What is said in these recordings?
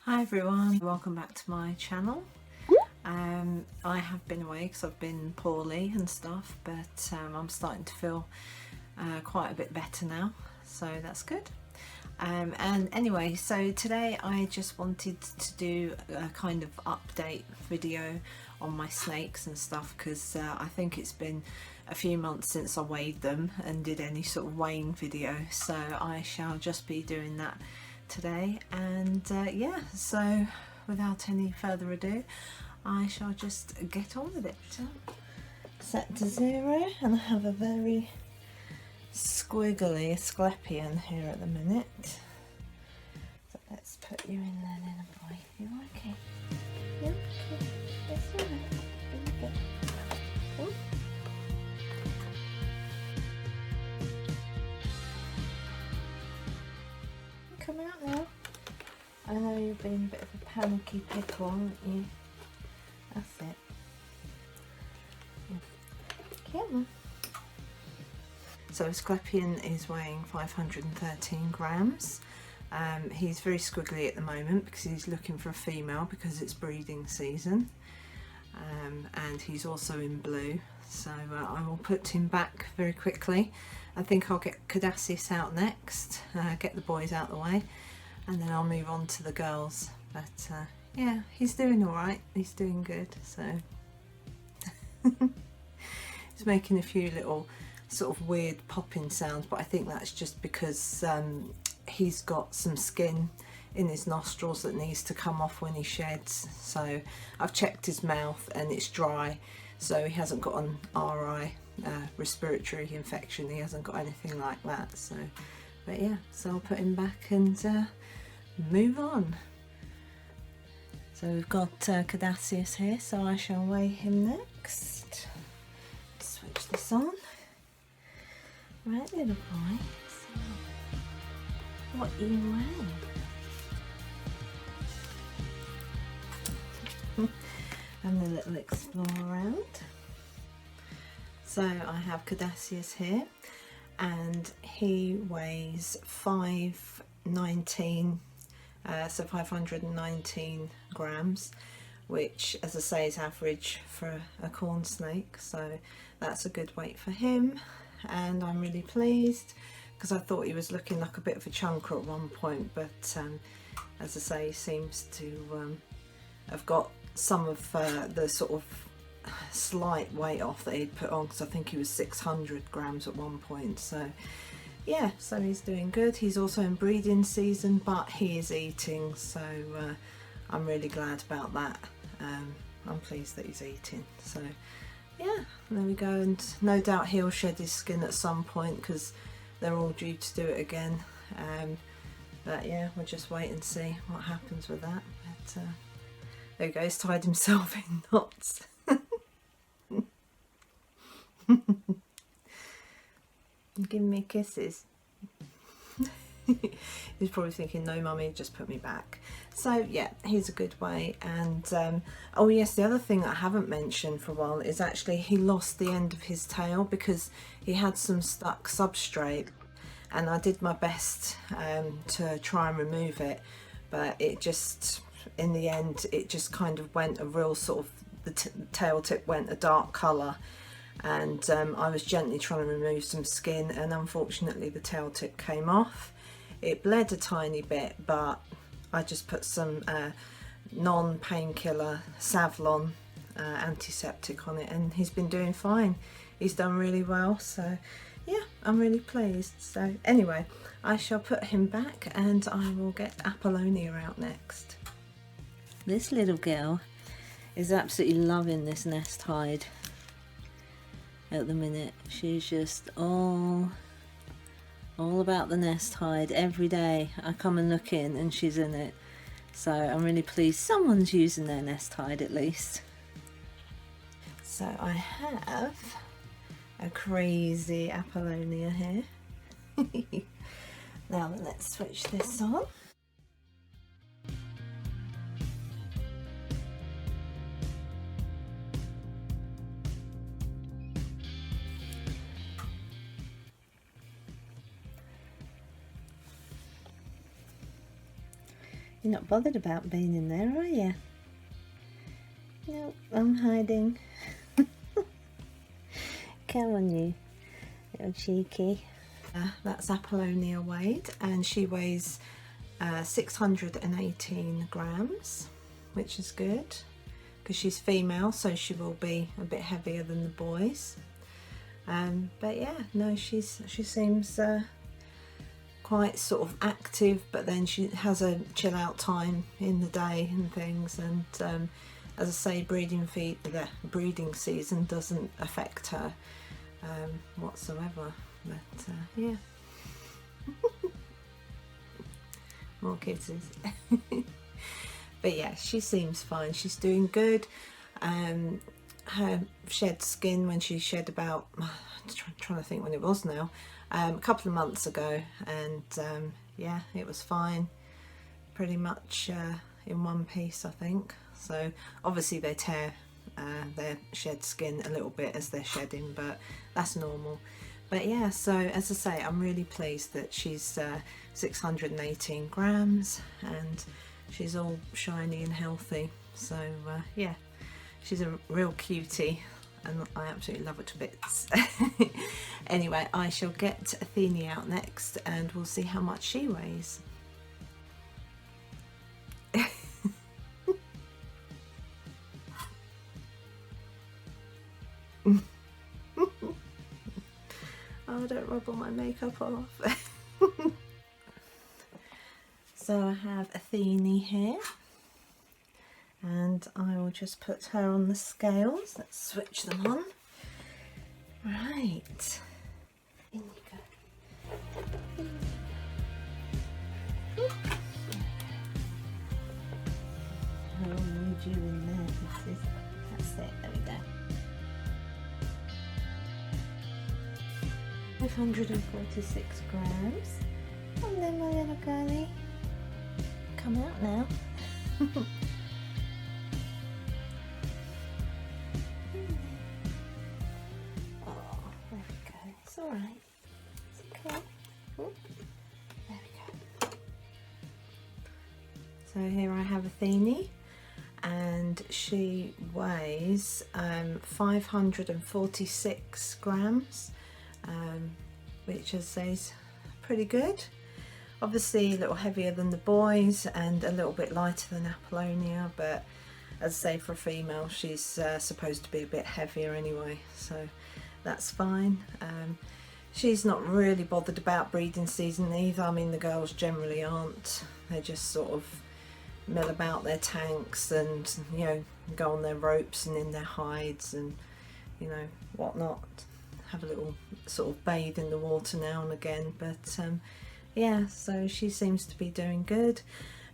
Hi everyone, welcome back to my channel. I have been away because I've been poorly and stuff, but I'm starting to feel quite a bit better now, so that's good. And anyway, so today I just wanted to do a kind of update video on my snakes and stuff, because I think it's been a few months since I weighed them and did any sort of weighing video, so I shall just be doing that today. And yeah, so without any further ado, I shall just get on with it. Set to 0, and I have a very squiggly Scalppian here at the minute. So let's put you in there, little boy. You okay? You okay? Yes, you're right. There you go. Oh. Come out now. I know you've been a bit of a panicky pickle, aren't you? That's it. Come on. So Scalppian is weighing 513 grams. He's very squiggly at the moment because he's looking for a female because it's breeding season. And he's also in blue, so I will put him back very quickly. I think I'll get Caduceus out next, get the boys out the way, and then I'll move on to the girls. But yeah, he's doing alright, he's doing good. So he's making a few little sort of weird popping sounds, but I think that's just because he's got some skin in his nostrils that needs to come off when he sheds. So I've checked his mouth and it's dry, so he hasn't got an RI, respiratory infection. He hasn't got anything like that. So, but yeah, so I'll put him back and move on. So we've got Caduceus here, so I shall weigh him next. Switch this on. Right, little boy, so what are you weighing? And a little explore around. So I have Caduceus here, and he weighs 519, so 519 grams, which, as I say, is average for a corn snake, so that's a good weight for him. And I'm really pleased because I thought he was looking like a bit of a chunker at one point, but as I say, he seems to have got some of the sort of slight weight off that he'd put on, because I think he was 600 grams at one point. So yeah, so he's doing good. He's also in breeding season, but he is eating, so I'm really glad about that. I'm pleased that he's eating. So yeah, there we go, and no doubt he'll shed his skin at some point because they're all due to do it again. But yeah, we'll just wait and see what happens with that. But there he goes, he's tied himself in knots. Give me kisses. He's probably thinking, no mummy, just put me back. So yeah, he's a good way. And oh yes, the other thing that I haven't mentioned for a while is actually he lost the end of his tail because he had some stuck substrate, and I did my best to try and remove it, but it just, in the end, it just kind of went a real sort of, the tail tip went a dark colour, and I was gently trying to remove some skin, and unfortunately the tail tip came off. It bled a tiny bit, but I just put some non-painkiller Savlon antiseptic on it, and he's been doing fine. He's done really well, so yeah, I'm really pleased. So anyway, I shall put him back and I will get Apollonia out next. This little girl is absolutely loving this nest hide at the minute. She's just all about the nest hide. Every day I come and look in and she's in it, so I'm really pleased someone's using their nest hide at least. So I have a crazy Apollonia here. Now let's switch this on. You're not bothered about being in there, are you? No, I'm hiding. Come on, you little cheeky. That's Apollonia weighed, and she weighs 618 grams, which is good because she's female, so she will be a bit heavier than the boys. But yeah, no, she seems quite sort of active, but then she has a chill out time in the day and things, and as I say, the breeding season doesn't affect her whatsoever. But yeah. More kisses. But yeah, she seems fine, she's doing good. Her shed skin, when she shed about, I'm trying to think when it was now, a couple of months ago, and yeah, it was fine, pretty much in one piece, I think. So obviously they tear their shed skin a little bit as they're shedding, but that's normal. But yeah, so as I say, I'm really pleased that she's 618 grams and she's all shiny and healthy. So yeah, she's a real cutie and I absolutely love her to bits. Anyway, I shall get Thiny out next and we'll see how much she weighs. Oh, don't rub all my makeup off. So I have a Thiny here, and I will just put her on the scales. Let's switch them on. Right, in you go. I will need you in there. That's it, there we go. 546 grams. And then my little girlie, come out now. Oh, there we go. It's all right. It's okay. Ooh, there we go. So here I have a Thiny, and she weighs 546 grams. Which I say is pretty good. Obviously a little heavier than the boys and a little bit lighter than Apollonia, but as I say, for a female she's supposed to be a bit heavier anyway, so that's fine. She's not really bothered about breeding season either. I mean, the girls generally aren't. They just sort of mill about their tanks and, you know, go on their ropes and in their hides and, you know, whatnot. Have a little sort of bathe in the water now and again, but yeah, so she seems to be doing good,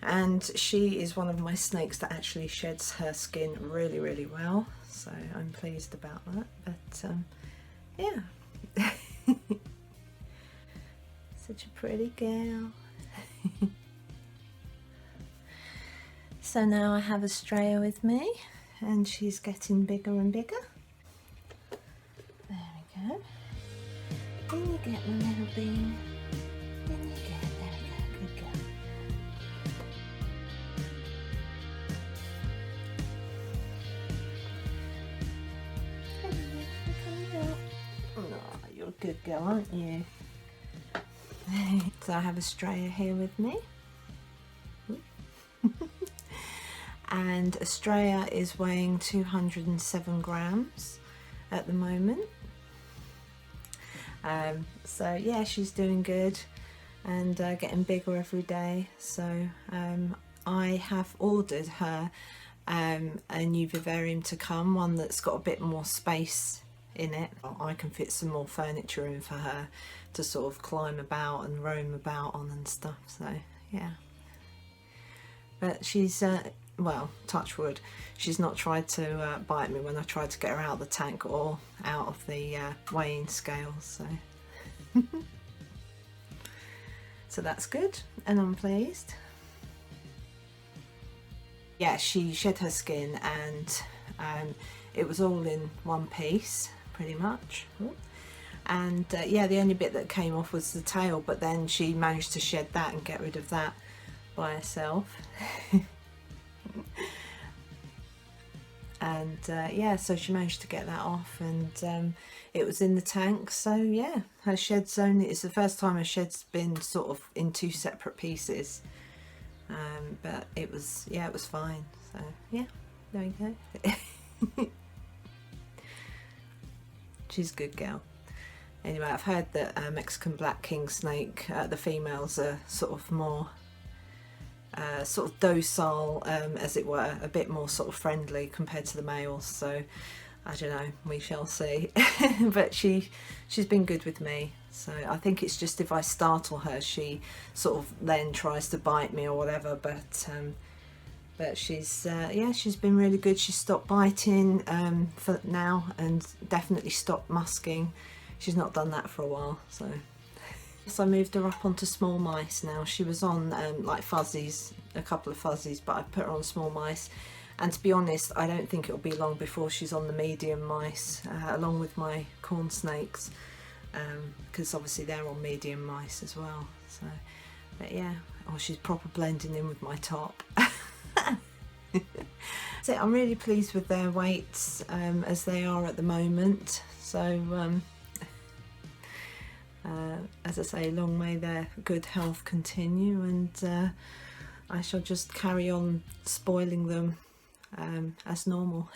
and she is one of my snakes that actually sheds her skin really, really well, so I'm pleased about that. But yeah. Such a pretty girl. So now I have Estrella with me, and she's getting bigger and bigger. Then you get my little bean. Then you get, there we go, good girl. Come out. Oh, you're a good girl, aren't you? So I have Estrella here with me. And Estrella is weighing 207 grams at the moment. So yeah, she's doing good and getting bigger every day. So I have ordered her a new vivarium to come, one that's got a bit more space in it. I can fit some more furniture in for her to sort of climb about and roam about on and stuff, so yeah. But she's well, touch wood, she's not tried to bite me when I tried to get her out of the tank or out of the weighing scales, so so that's good and I'm pleased. Yeah, she shed her skin and it was all in one piece pretty much, and yeah, the only bit that came off was the tail, but then she managed to shed that and get rid of that by herself. And yeah, so she managed to get that off, and it was in the tank. So yeah, her shed's only, it's the first time her shed's been sort of in two separate pieces, but it was, yeah, it was fine. So yeah, there you go. She's a good girl. Anyway, I've heard that Mexican black king snake, the females are sort of more sort of docile, as it were, a bit more sort of friendly compared to the males. So I don't know, we shall see. But she's been good with me. So I think it's just if I startle her, she sort of then tries to bite me or whatever. But she's yeah, she's been really good. She's stopped biting for now, and definitely stopped musking. She's not done that for a while. So I moved her up onto small mice now. She was on like fuzzies, a couple of fuzzies, but I put her on small mice. And to be honest, I don't think it'll be long before she's on the medium mice, along with my corn snakes, because obviously they're on medium mice as well. So, but yeah, oh, she's proper blending in with my top. So I'm really pleased with their weights as they are at the moment. So as I say, long may their good health continue, and I shall just carry on spoiling them as normal.